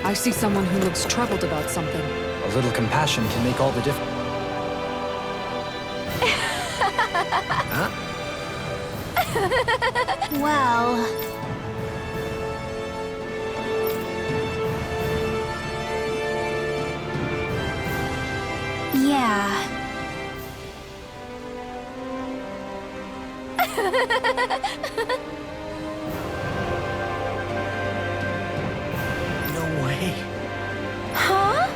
I see someone who looks troubled about something. A little compassion can make all the difference. Huh? Well... yeah. No way. Huh?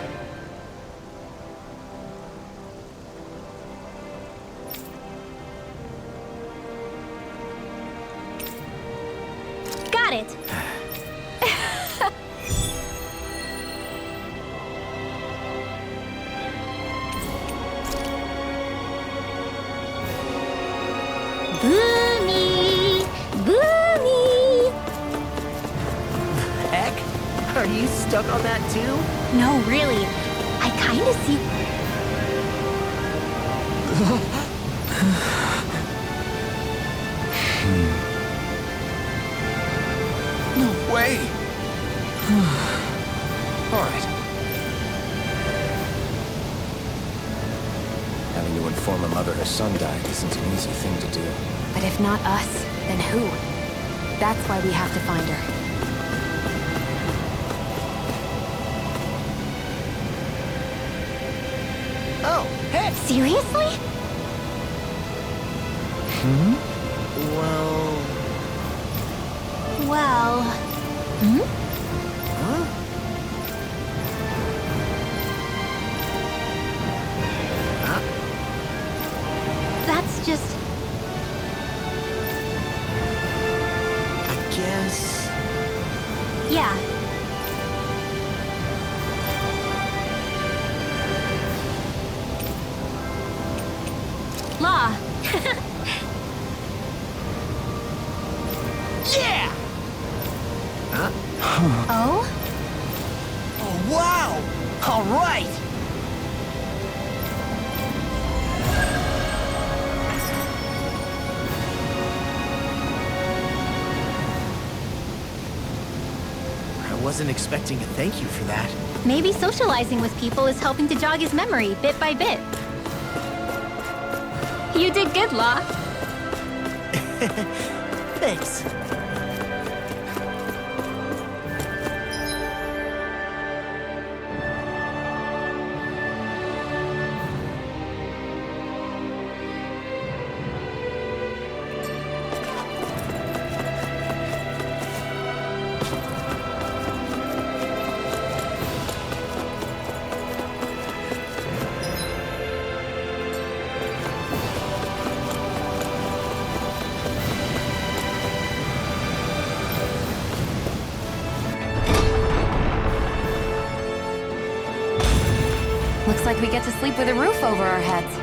Got it. Boomy! Boomy! Heck? Are you stuck on that too? No, really. I kinda see... No way! Alright. Having to inform a mother her son died isn't an easy thing to do. But if not us, then who? That's why we have to find her. Oh, hey! Seriously? Well... Well... Hmm? Huh? That's just... I guess... yeah. Law. Yeah! Huh? Oh? Oh, wow! All right! I wasn't expecting a thank you for that. Maybe socializing with people is helping to jog his memory bit by bit. You did good, Law. Thanks. Looks like we get to sleep with a roof over our heads.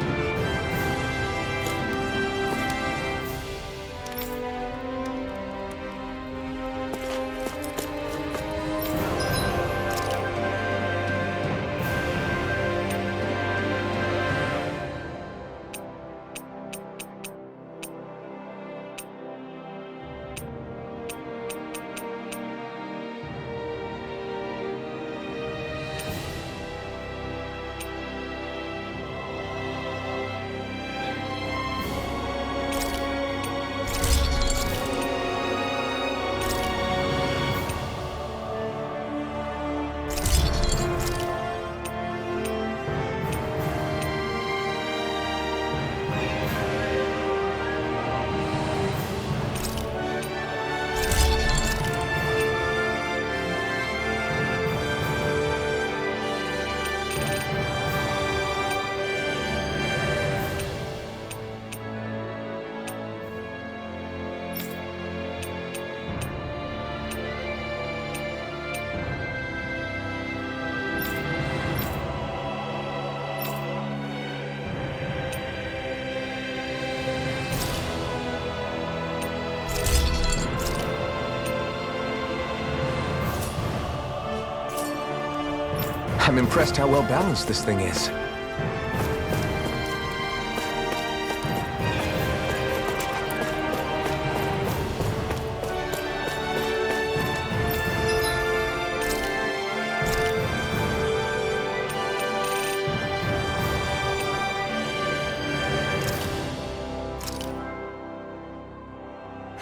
I'm impressed how well balanced this thing is.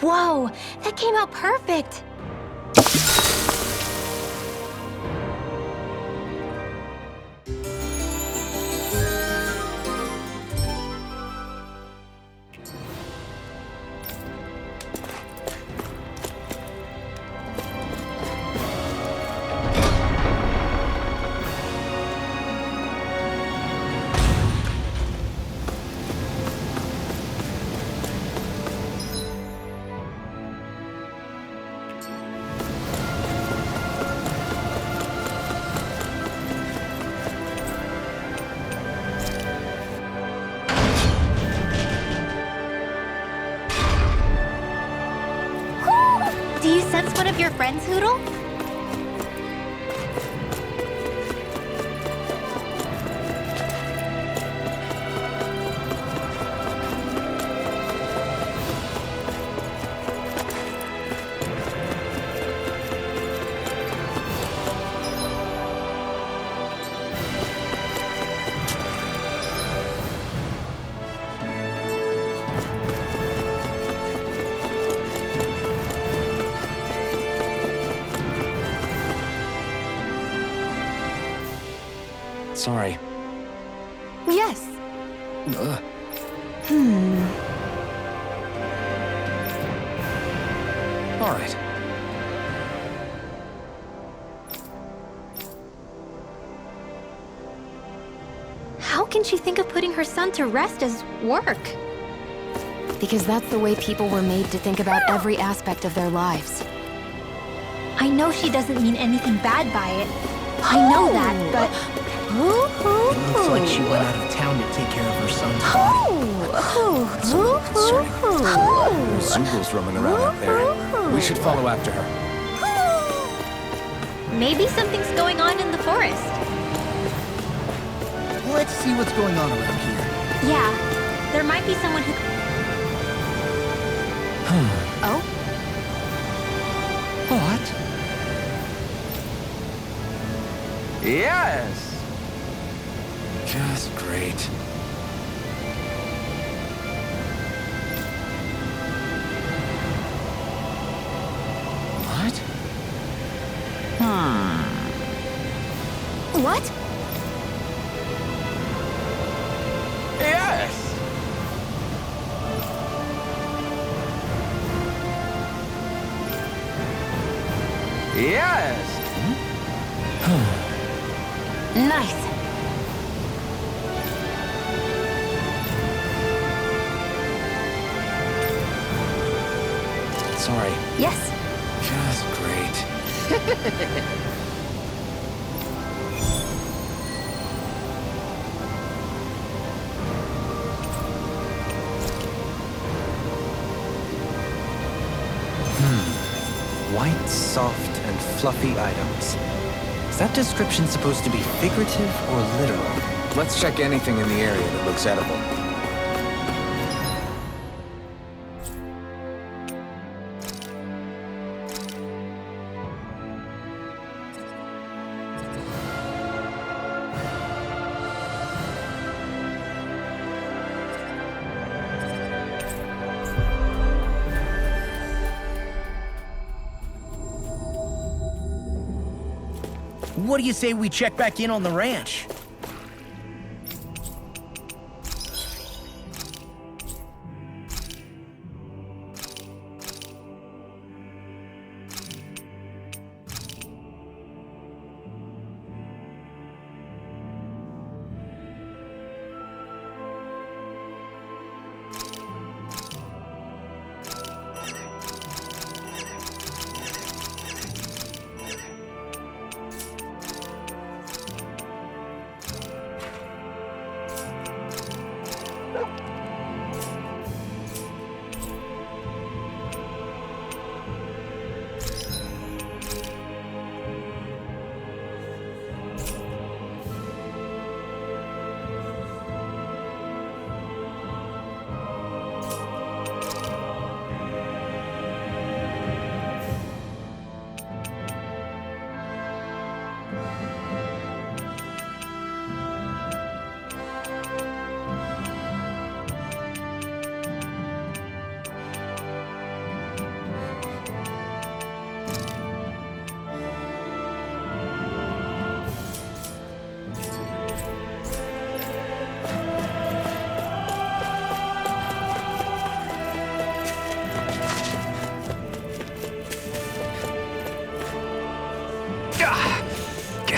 Whoa, that came out perfect. Do you sense one of your friends, Hoodle? Sorry. Yes. Ugh. All right. How can she think of putting her son to rest as work? Because that's the way people were made to think about every aspect of their lives. I know she doesn't mean anything bad by it. I know that, but... It looks like she went out of town to take care of her son's body. Zugel's roaming around out there. We should follow after her. Maybe something's going on in the forest. Let's see what's going on around here. Yeah, there might be someone who... Oh? What? Yes! Just great. What? What? Yes! Yes! Nice. Sorry. Yes. Just great. White, soft, and fluffy items. Is that description supposed to be figurative or literal? Let's check anything in the area that looks edible. What do you say we check back in on the ranch?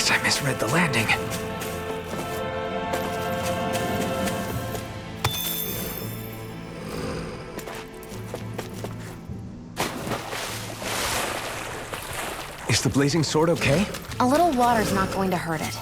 Guess I misread the landing. Is the blazing sword okay? A little water's not going to hurt it.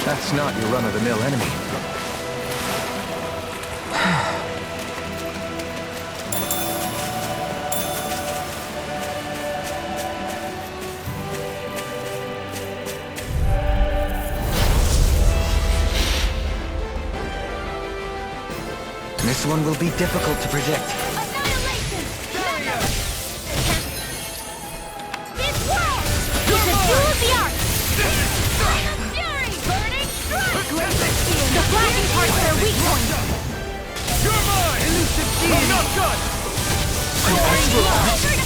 That's not your run-of-the-mill enemy. This one will be difficult to predict. Annihilation! This world is a duel of the arts! Fury! Burning strike! The flashing parts are their weak point! You're mine! Elusive deity! I'm not done!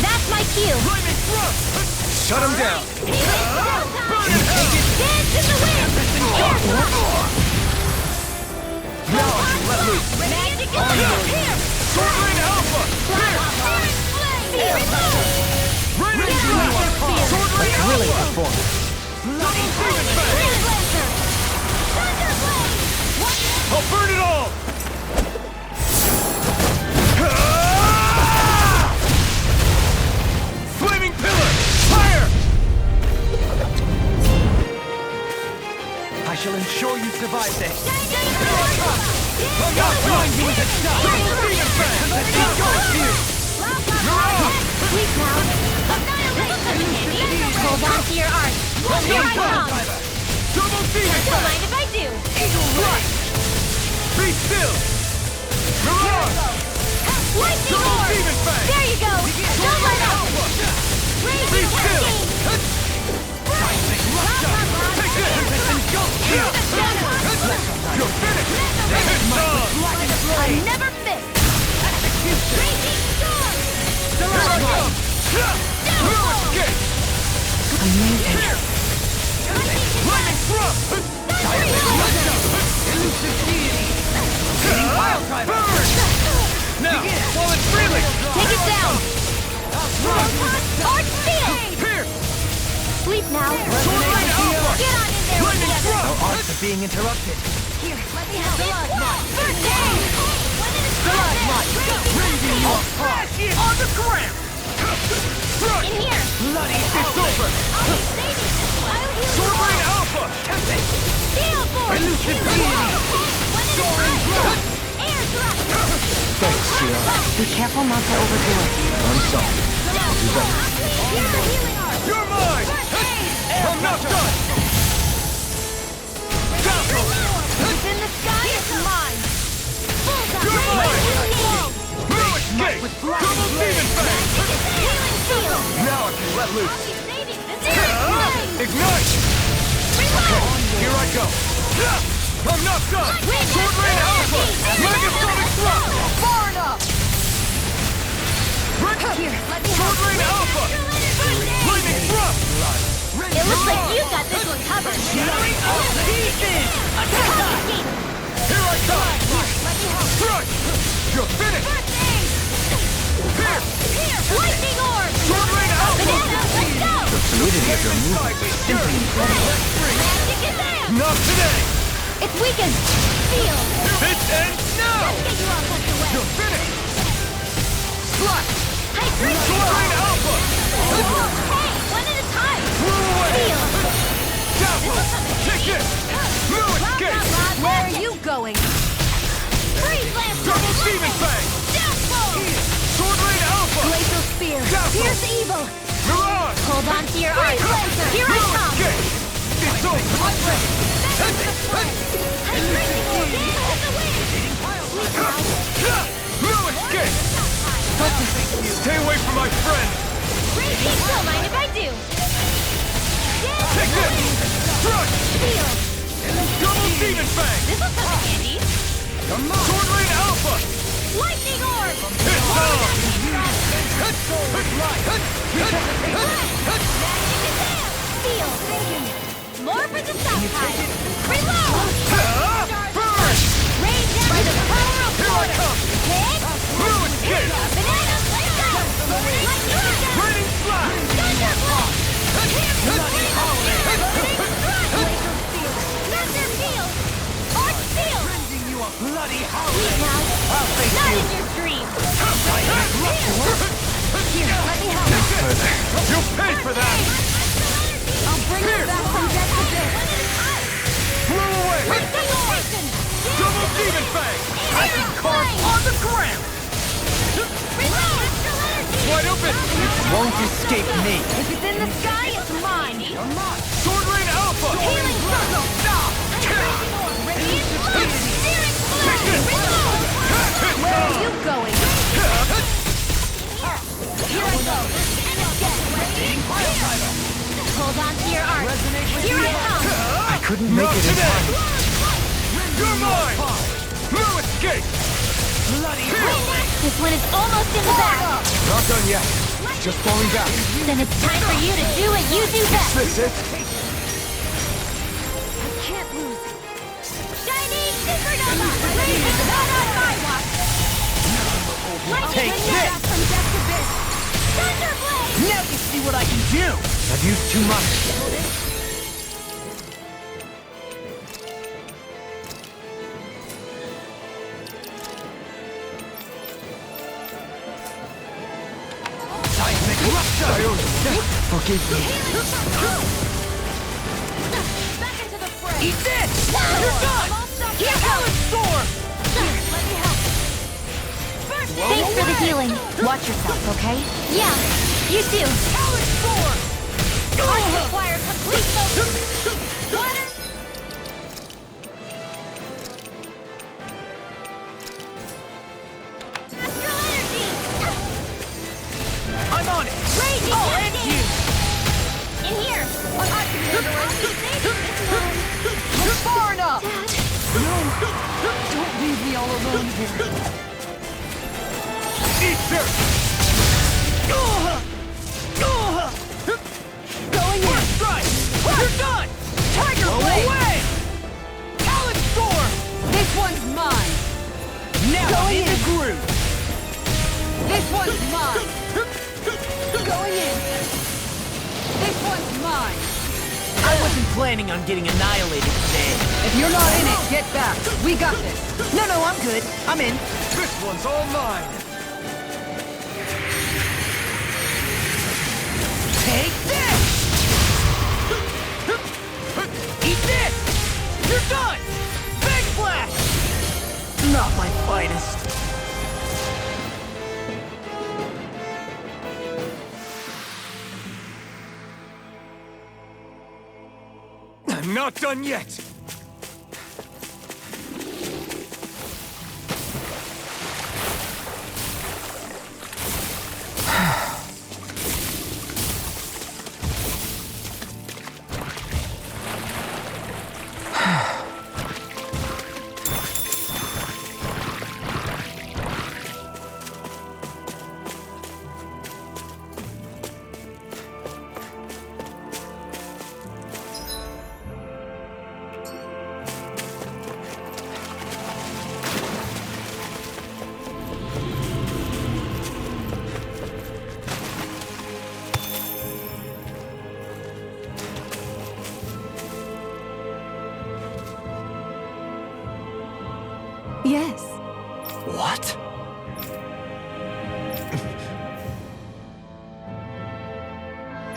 That's my cue! Flaming thrust! Shut him down! Dance in the wind! Air thrust! Now I can let loose! Magic is Here! Sword Rain Alpha! Rain of Truth! Sword Rain Really Alpha! performed. Double Demon Fang! I'll burn it all! Flaming Pillar! Fire! I shall ensure you survive this. I'm not blind you with a shot! Double Demon Fang! Let's go here! You're out! Sleep now! Hold on to your art! Here I come! Double Demon Don't Fang! mind if I do! Eagle Rush! Be still! Mirage! Lightning Double orb! Demon Fang! There you go! Don't let up! Be Raging still! hurricane! Take this! You're finished! It's on! I never miss! Raging storm! No escape! Amazing. Flaming thrust! Elusive deity! Burn! Now, while it's freely! Take it down! Arch field! Here! Sleep now! Sword Rain Alpha! Get on in there with Flaming the others! thrust! Our arts are being interrupted. Here, let me help. First aid! Raising you apart! On the ground! Thrust! In here! Bloody! It's over! I'll be saving this while you Sword Rain Alpha! Steel force! Elusive deity! Air thrust! Thanks, Shira. Be careful not to overdo it. I'm sorry. Do better. Here's the healing art! You're mine! I'm not done! What's in the sky is mine! Bullseye! You're mine! Healing No escape! Double Demon Fang! field! Now I can let I'll loose! be saving the flame! Ignite! Reload! Here I go! I'm not done! Sword Rain Alpha! Megasonic Thrust! Far enough! Here, Sword Rain Alpha! Flaming Thrust! It looks like you got this one covered! Pieces! Confiscate! Here I go! Let me help! Thrust! You're finished! First aid! Here! Lightning orb! Sword Rain Alpha! Banana, let's go! The fluidity of your movement is simply incredible. Magic is there! Not today! It's weakened! Field! This ends now! Get you all tucked away! You're finished! Slash! Hydration! Sword Rain Alpha! Hey, one at a time! Throw away! Field! Dazzle! Take this! No escape! Where are you going? Freeze blast! Double Demon Fang! Sword Rain Alpha! Glacial Spear! Doubtful. Pierce evil! Mirage! Hold on to your arms! Here I No come! escape! It's over! I'm racing you again! No escape! Stay away from my friend! Raging, don't mind if I do! Take this! Crush! Shield! Double Demon Fang! This'll come in handy! Sword Rain Alpha! Lightning Orb! It's on! Steel! More for the south side! Reload! Burn! Rain down by the power of Here I water! come! Hit! No escape! Banana Blade! Lightning Orb! Raining Slash! Thunder Blade! Bloody Howling! Glacial Steel! Thunder Field! Arch Field! Bloody Please now! Not in your dreams! Here, let me help! You paid for that! I'll bring you back from death to this! Blow away! Concentration! Double Demon Fang! I can carve On the ground! Reload! Wide open! Won't escape me. If it's in the sky, it's mine! Sword Rain Alpha! Healing Circle! Stop! Radiant Flux! Searing Flare! Reload! Where are you going? Here I go! Hold on to your arms! Here I come! I couldn't make Not it in today! time. You're mine! No escape! This one is almost in the back! Not done yet. Just falling down. Then it's time for you to do what you do best! This it? Can't lose! Shiny Supernova! Raging not on my watch! Lightning Take bring you this! back from death to this! Thunderblade! Now you see what I can do! I've used too much. Seismic Rupture! Forgive me. Back into the fray! Eat this! You're done! Here goes! Storm! Let me help! Thanks for the healing. Watch yourself, okay? Yeah, you too. Talon Storm! I require complete focus. Water. Astral energy. I'm on it! Raging I'll end Cascade. you! In here. I'll be saving this one. You're far enough! Don't leave me all alone here. Eat this! Going in. First strike! You're done! Tiger Blade! Away! Talon Storm! This one's mine. Now I'm in the groove! This one's mine. Going in. This one's mine. I wasn't planning on getting annihilated today. If you're not in it, get back. We got this. No, I'm good. I'm in. This one's all mine! Take this! Eat this! You're done! Big Blast! Not my finest. I'm not done yet! Yes. What?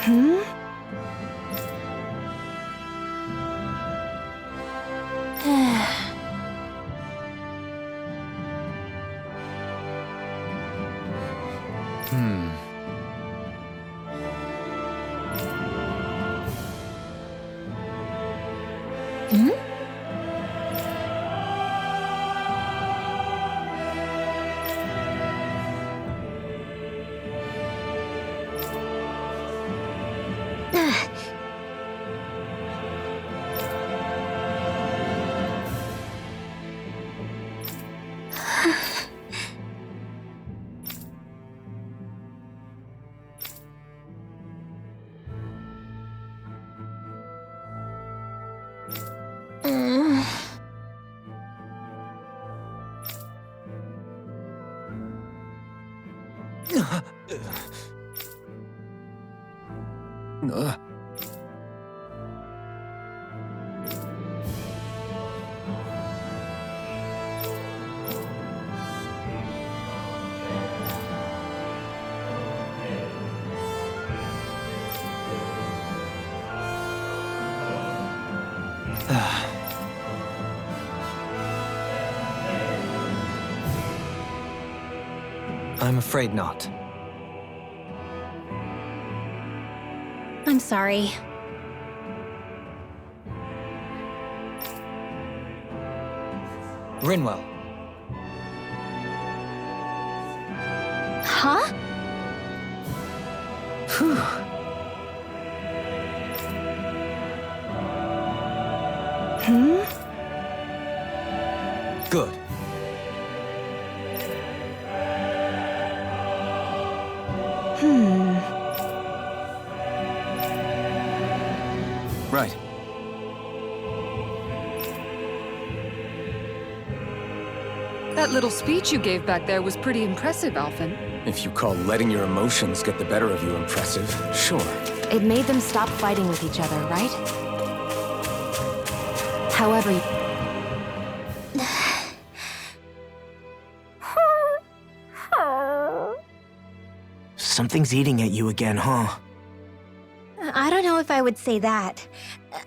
Hmm? I'm afraid not. I'm sorry. Rinwell. Huh? Good. Right. That little speech you gave back there was pretty impressive, Alphen. If you call letting your emotions get the better of you impressive, sure. It made them stop fighting with each other, right? However, Something's eating at you again, huh? I don't know if I would say that.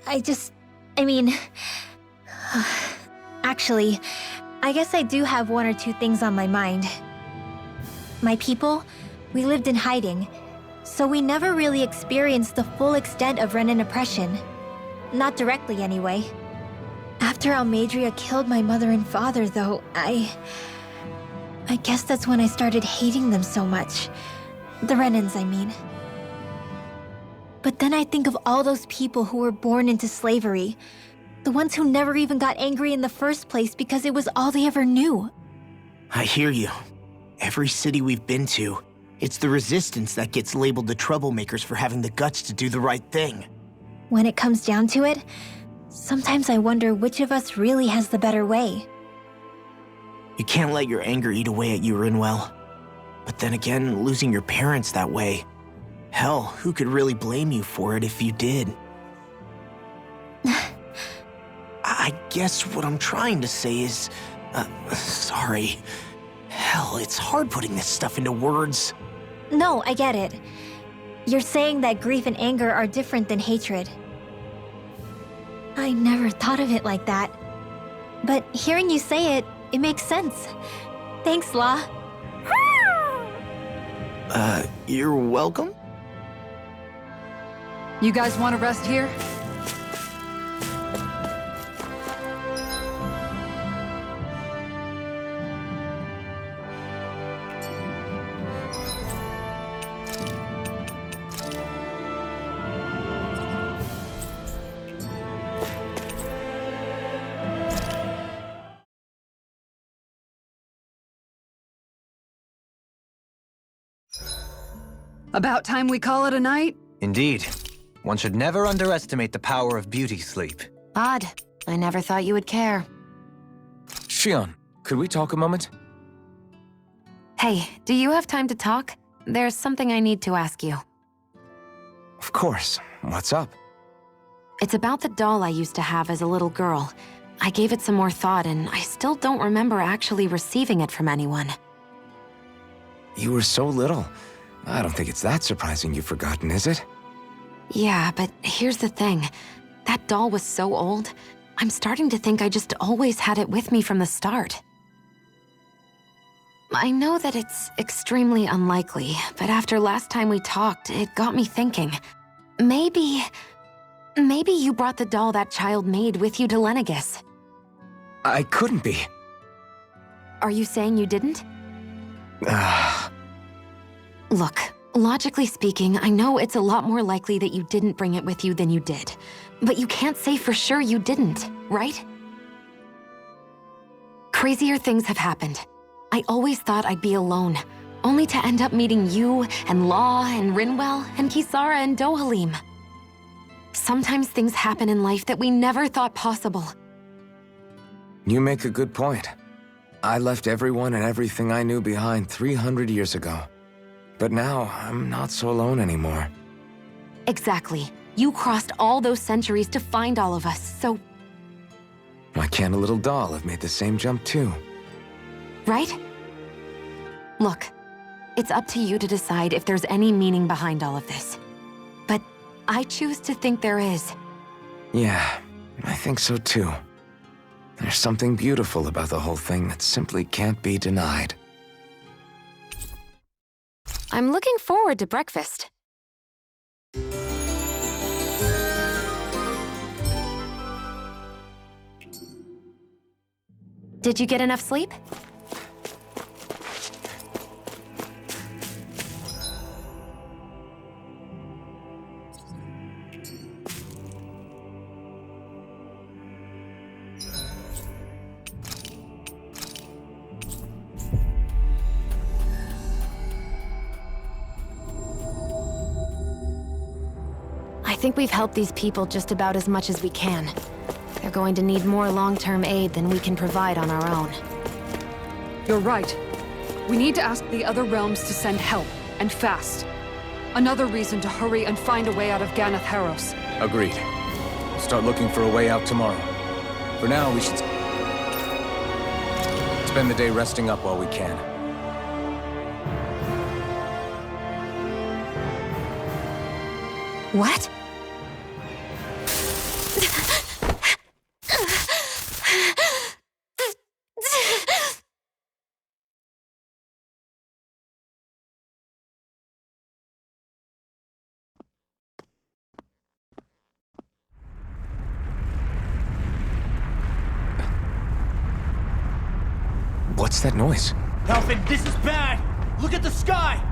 I mean... Actually, I guess I do have one or two things on my mind. My people, we lived in hiding, so we never really experienced the full extent of Renan oppression. Not directly, anyway. After Almadria killed my mother and father, though, I guess that's when I started hating them so much. The Renans, I mean. But then I think of all those people who were born into slavery. The ones who never even got angry in the first place because it was all they ever knew. I hear you. Every city we've been to, it's the resistance that gets labeled the troublemakers for having the guts to do the right thing. When it comes down to it, sometimes I wonder which of us really has the better way. You can't let your anger eat away at you, Rinwell. But then again, losing your parents that way... Hell, who could really blame you for it if you did? I guess what I'm trying to say is... sorry. Hell, it's hard putting this stuff into words. No, I get it. You're saying that grief and anger are different than hatred. I never thought of it like that. But hearing you say it, it makes sense. Thanks, La. You're welcome? You guys want to rest here? About time we call it a night? Indeed. One should never underestimate the power of beauty sleep. odd. I never thought you would care. Shion, could we talk a moment? Hey, do you have time to talk? There's something I need to ask you. Of course. What's up? It's about the doll I used to have as a little girl. I gave it some more thought, and I still don't remember actually receiving it from anyone. You were so little. I don't think it's that surprising you've forgotten, is it? Yeah, but here's the thing. That doll was so old, I'm starting to think I just always had it with me from the start. I know that it's extremely unlikely, but after last time we talked, it got me thinking. Maybe you brought the doll that child made with you to Lenegis. I couldn't be. Are you saying you didn't? Look, logically speaking, I know it's a lot more likely that you didn't bring it with you than you did. But you can't say for sure you didn't, right? Crazier things have happened. I always thought I'd be alone, only to end up meeting you and Law and Rinwell and Kisara and Dohalim. Sometimes things happen in life that we never thought possible. You make a good point. I left everyone and everything I knew behind 300 years ago. But now, I'm not so alone anymore. Exactly. You crossed all those centuries to find all of us, so... Why can't a little doll have made the same jump too? Right? Look, it's up to you to decide if there's any meaning behind all of this. But I choose to think there is. Yeah, I think so too. There's something beautiful about the whole thing that simply can't be denied. I'm looking forward to breakfast. Did you get enough sleep? I think we've helped these people just about as much as we can. They're going to need more long-term aid than we can provide on our own. You're right. We need to ask the other realms to send help, and fast. Another reason to hurry and find a way out of Ganath Haros. Agreed. We'll start looking for a way out tomorrow. For now, we should spend the day resting up while we can. What? What's that noise? Helfin, this is bad! Look at the sky!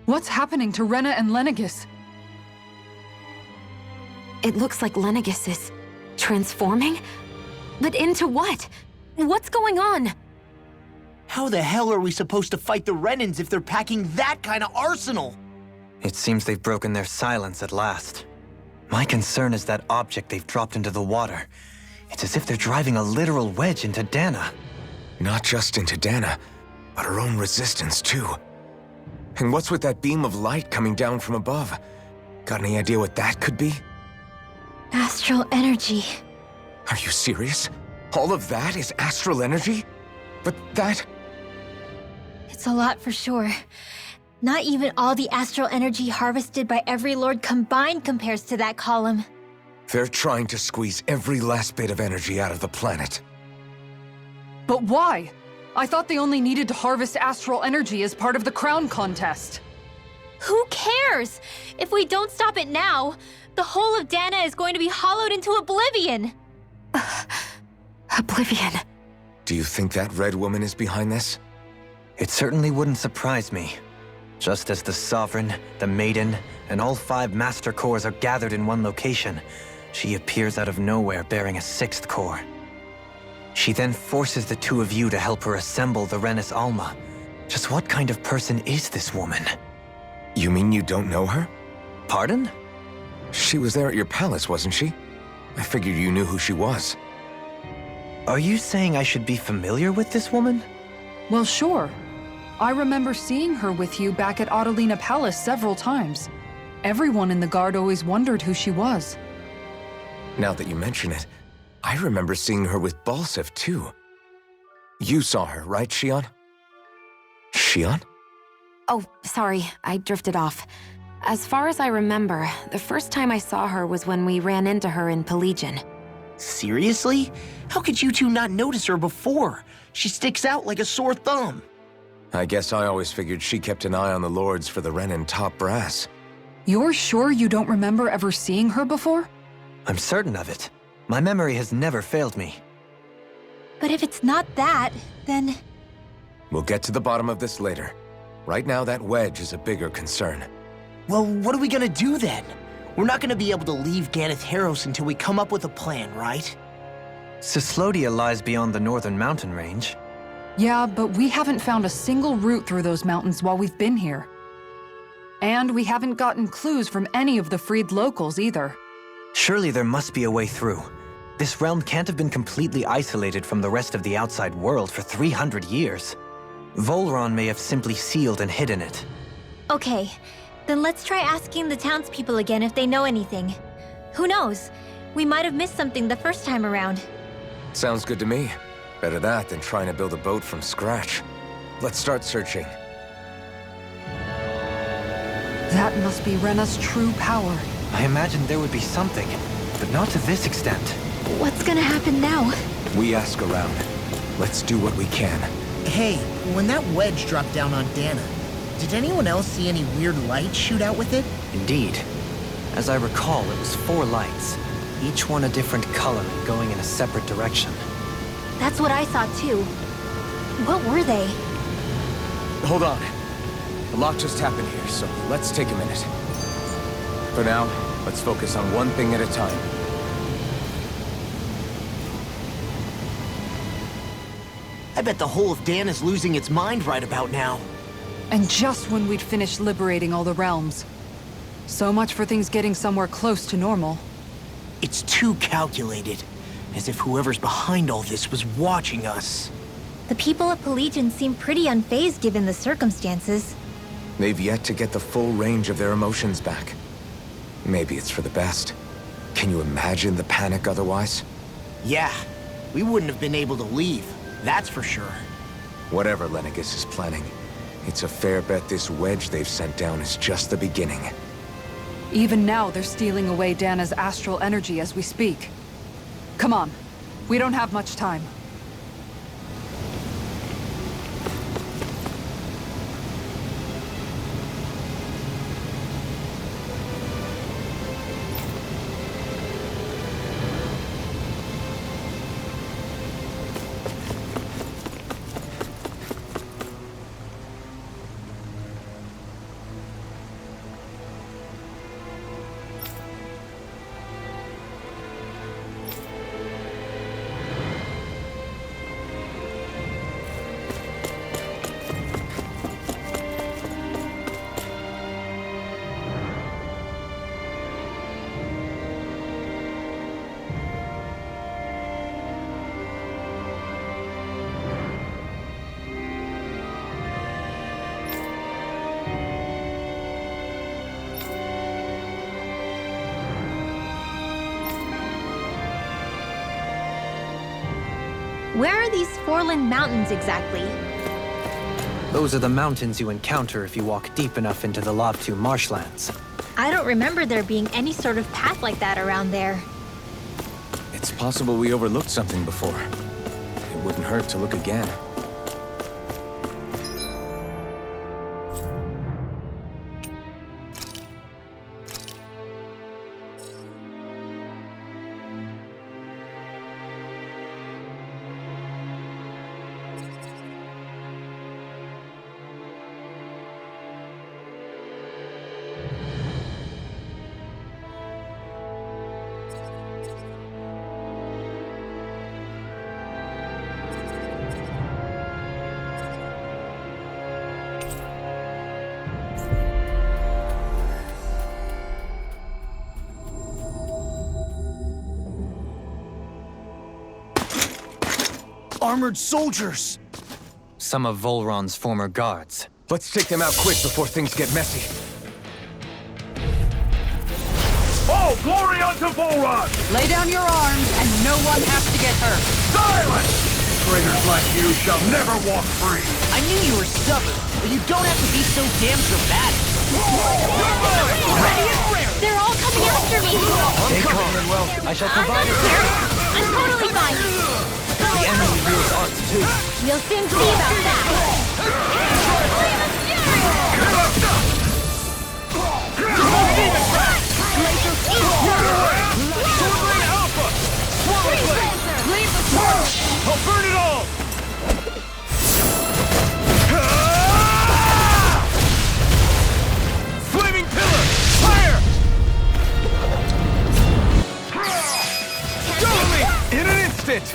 What's happening to Rena and Lenegis? It looks like Lenegis is transforming? But into what? What's going on? How the hell are we supposed to fight the Renans if they're packing that kind of arsenal? It seems they've broken their silence at last. My concern is that object they've dropped into the water. It's as if they're driving a literal wedge into Dana. Not just into Dana, but her own resistance too. And what's with that beam of light coming down from above? Got any idea what that could be? Astral energy. Are you serious? All of that is astral energy? But that... It's a lot for sure. Not even all the astral energy harvested by every lord combined compares to that column. They're trying to squeeze every last bit of energy out of the planet. But why? I thought they only needed to harvest astral energy as part of the crown contest. Who cares? If we don't stop it now, the whole of Dana is going to be hollowed into oblivion. Oblivion. Do you think that red woman is behind this? It certainly wouldn't surprise me. Just as the Sovereign, the Maiden, and all 5 Master Cores are gathered in one location, she appears out of nowhere bearing a 6th core. She then forces the 2 of you to help her assemble the Renis Alma. Just what kind of person is this woman? You mean you don't know her? Pardon? She was there at your palace, wasn't she? I figured you knew who she was. Are you saying I should be familiar with this woman? Well, sure. I remember seeing her with you back at Adelina Palace several times. Everyone in the guard always wondered who she was. Now that you mention it, I remember seeing her with Balsif, too. You saw her, right, Shion? Shion? Oh, sorry, I drifted off. As far as I remember, the first time I saw her was when we ran into her in Pelagian. Seriously? How could you two not notice her before? She sticks out like a sore thumb. I guess I always figured she kept an eye on the lords for the Renin top brass. You're sure you don't remember ever seeing her before? I'm certain of it. My memory has never failed me. But if it's not that, then... We'll get to the bottom of this later. Right now, that wedge is a bigger concern. Well, what are we gonna do then? We're not gonna be able to leave Ganath Haros until we come up with a plan, right? Cyslodia lies beyond the northern mountain range. Yeah, but we haven't found a single route through those mountains while we've been here. And we haven't gotten clues from any of the freed locals either. Surely there must be a way through. This realm can't have been completely isolated from the rest of the outside world for 300 years. Volron may have simply sealed and hidden it. Okay, then let's try asking the townspeople again if they know anything. Who knows? We might have missed something the first time around. Sounds good to me. Better that than trying to build a boat from scratch. Let's start searching. That must be Rena's true power. I imagined there would be something, but not to this extent. What's gonna happen now? We ask around. Let's do what we can. Hey, when that wedge dropped down on Dana, did anyone else see any weird lights shoot out with it? Indeed. As I recall, it was 4 lights, each one a different color and going in a separate direction. That's what I saw too. What were they? Hold on. A lot just happened here, so let's take a minute. For now, let's focus on one thing at a time. I bet the whole of Dan is losing its mind right about now. And just when we'd finished liberating all the realms. So much for things getting somewhere close to normal. It's too calculated. As if whoever's behind all this was watching us. The people of Pelagian seem pretty unfazed given the circumstances. They've yet to get the full range of their emotions back. Maybe it's for the best. Can you imagine the panic otherwise? Yeah, we wouldn't have been able to leave, that's for sure. Whatever Lenegis is planning, it's a fair bet this wedge they've sent down is just the beginning. Even now, they're stealing away Dana's astral energy as we speak. Come on. We don't have much time. Where are these Forland Mountains exactly? Those are the mountains you encounter if you walk deep enough into the Lobtu marshlands. I don't remember there being any sort of path like that around there. It's possible we overlooked something before. It wouldn't hurt to look again. armored soldiers! Some of Volron's former guards. Let's take them out quick before things get messy. All glory unto Volron! Lay down your arms, and no one has to get hurt. Silence! Traitors like you shall never walk free! I knew you were stubborn, but you don't have to be so damn dramatic. They're all coming after me! Stay calm, Manuel. I shall provide it. I'm totally fine! The enemy wields arts too. We'll soon see about that! I'll burn it all! Flaming pillar! Fire! Go me! In an instant!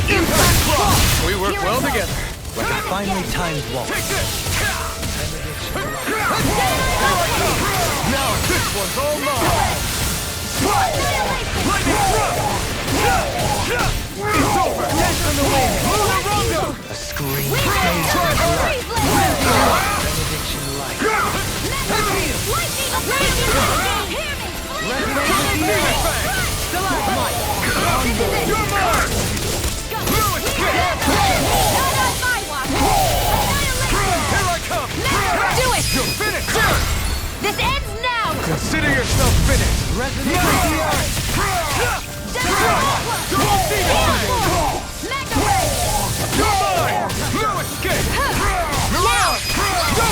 Impact block! We work well together. Like a finely timed waltz. Take this! Now this one's all mine! Lightning thrust! It's over! Dash from the wind! Rondo! A scream. Benediction light. You're mine! No escape! Here I come! Do it! You're finished! This ends now! Consider yourself finished! Don't see You're mine! No escape! Milan! Go!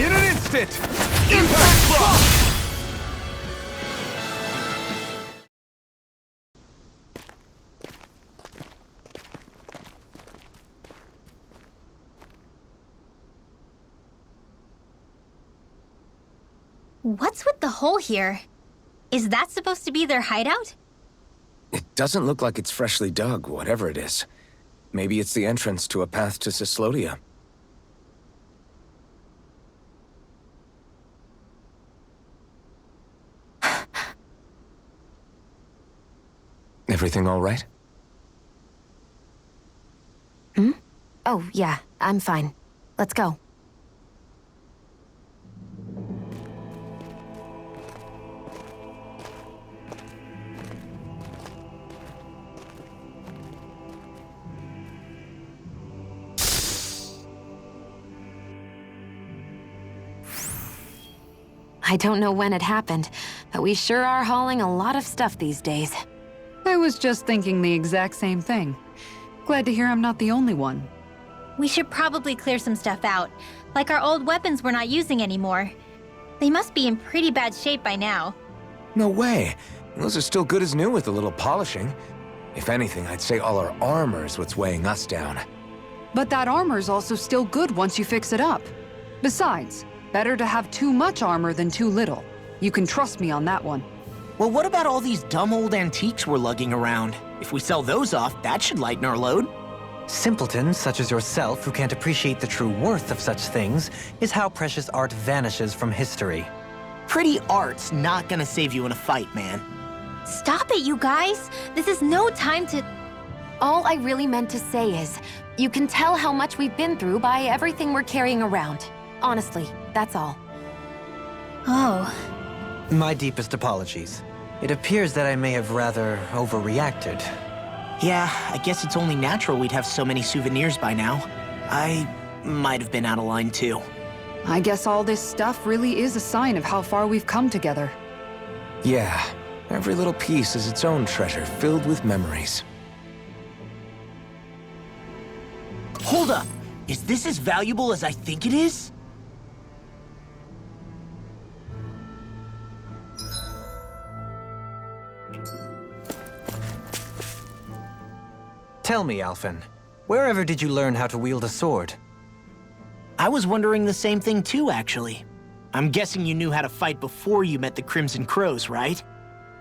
In an instant! Impact block! What's with the hole here? Is that supposed to be their hideout? It doesn't look like it's freshly dug, whatever it is. Maybe it's the entrance to a path to Cyslodia. Everything all right? Oh, yeah, I'm fine. Let's go. I don't know when it happened, but we sure are hauling a lot of stuff these days. I was just thinking the exact same thing. Glad to hear I'm not the only one. We should probably clear some stuff out, like our old weapons we're not using anymore. They must be in pretty bad shape by now. No way. Those are still good as new with a little polishing. If anything, I'd say all our armor is what's weighing us down. But that armor's also still good once you fix it up. Besides, better to have too much armor than too little. You can trust me on that one. Well, what about all these dumb old antiques we're lugging around? If we sell those off, that should lighten our load. Simpletons such as yourself who can't appreciate the true worth of such things is how precious art vanishes from history. Pretty art's not gonna save you in a fight, man. Stop it, you guys! This is no time to... All I really meant to say is, you can tell how much we've been through by everything we're carrying around. Honestly, that's all. Oh. My deepest apologies. It appears that I may have rather overreacted. Yeah, I guess it's only natural we'd have so many souvenirs by now. I might have been out of line too. I guess all this stuff really is a sign of how far we've come together. Yeah, every little piece is its own treasure filled with memories. Hold up! Is this as valuable as I think it is? Tell me, Alphen, wherever did you learn how to wield a sword? I was wondering the same thing too, actually. I'm guessing you knew how to fight before you met the Crimson Crows, right?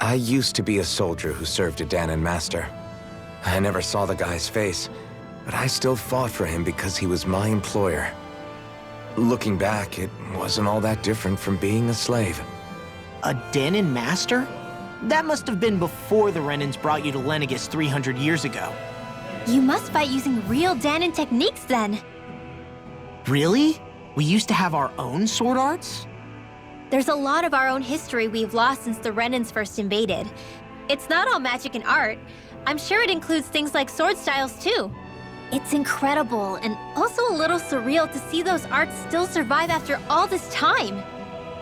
I used to be a soldier who served a Danon master. I never saw the guy's face, but I still fought for him because he was my employer. Looking back, it wasn't all that different from being a slave. A Danon master? That must have been before the Renans brought you to Lenegis 300 years ago. You must fight using real Danon techniques then. Really? We used to have our own sword arts? There's a lot of our own history we've lost since the Renans first invaded. It's not all magic and art. I'm sure it includes things like sword styles too. It's incredible and also a little surreal to see those arts still survive after all this time.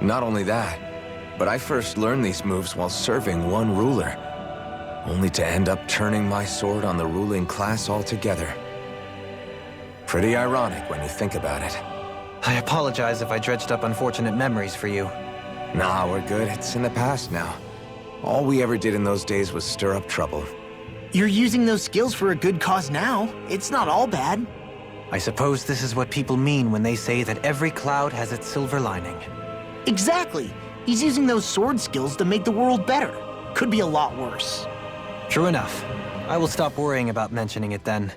Not only that, but I first learned these moves while serving one ruler, only to end up turning my sword on the ruling class altogether. Pretty ironic when you think about it. I apologize if I dredged up unfortunate memories for you. Nah, we're good. It's in the past now. All we ever did in those days was stir up trouble. You're using those skills for a good cause now. It's not all bad. I suppose this is what people mean when they say that every cloud has its silver lining. Exactly. He's using those sword skills to make the world better. Could be a lot worse. True enough. I will stop worrying about mentioning it then.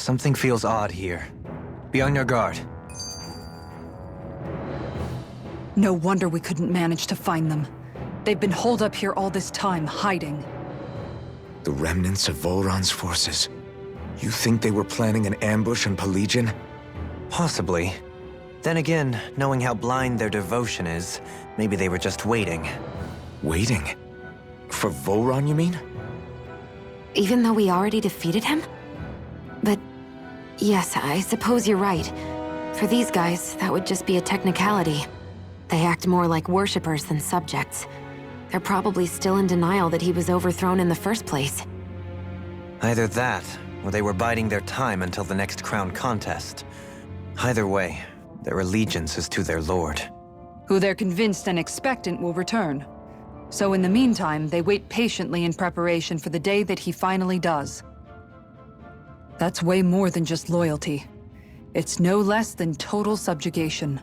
Something feels odd here. Be on your guard. No wonder we couldn't manage to find them. They've been holed up here all this time, hiding. The remnants of Volron's forces. You think they were planning an ambush on Pelegion? Possibly. Then again, knowing how blind their devotion is, maybe they were just waiting. Waiting? For Volron, you mean? Even though we already defeated him? But yes, I suppose you're right. For these guys, that would just be a technicality. They act more like worshippers than subjects. They're probably still in denial that he was overthrown in the first place. Either that, or they were biding their time until the next crown contest. Either way, their allegiance is to their lord. Who they're convinced and expectant will return. So in the meantime, they wait patiently in preparation for the day that he finally does. That's way more than just loyalty. It's no less than total subjugation.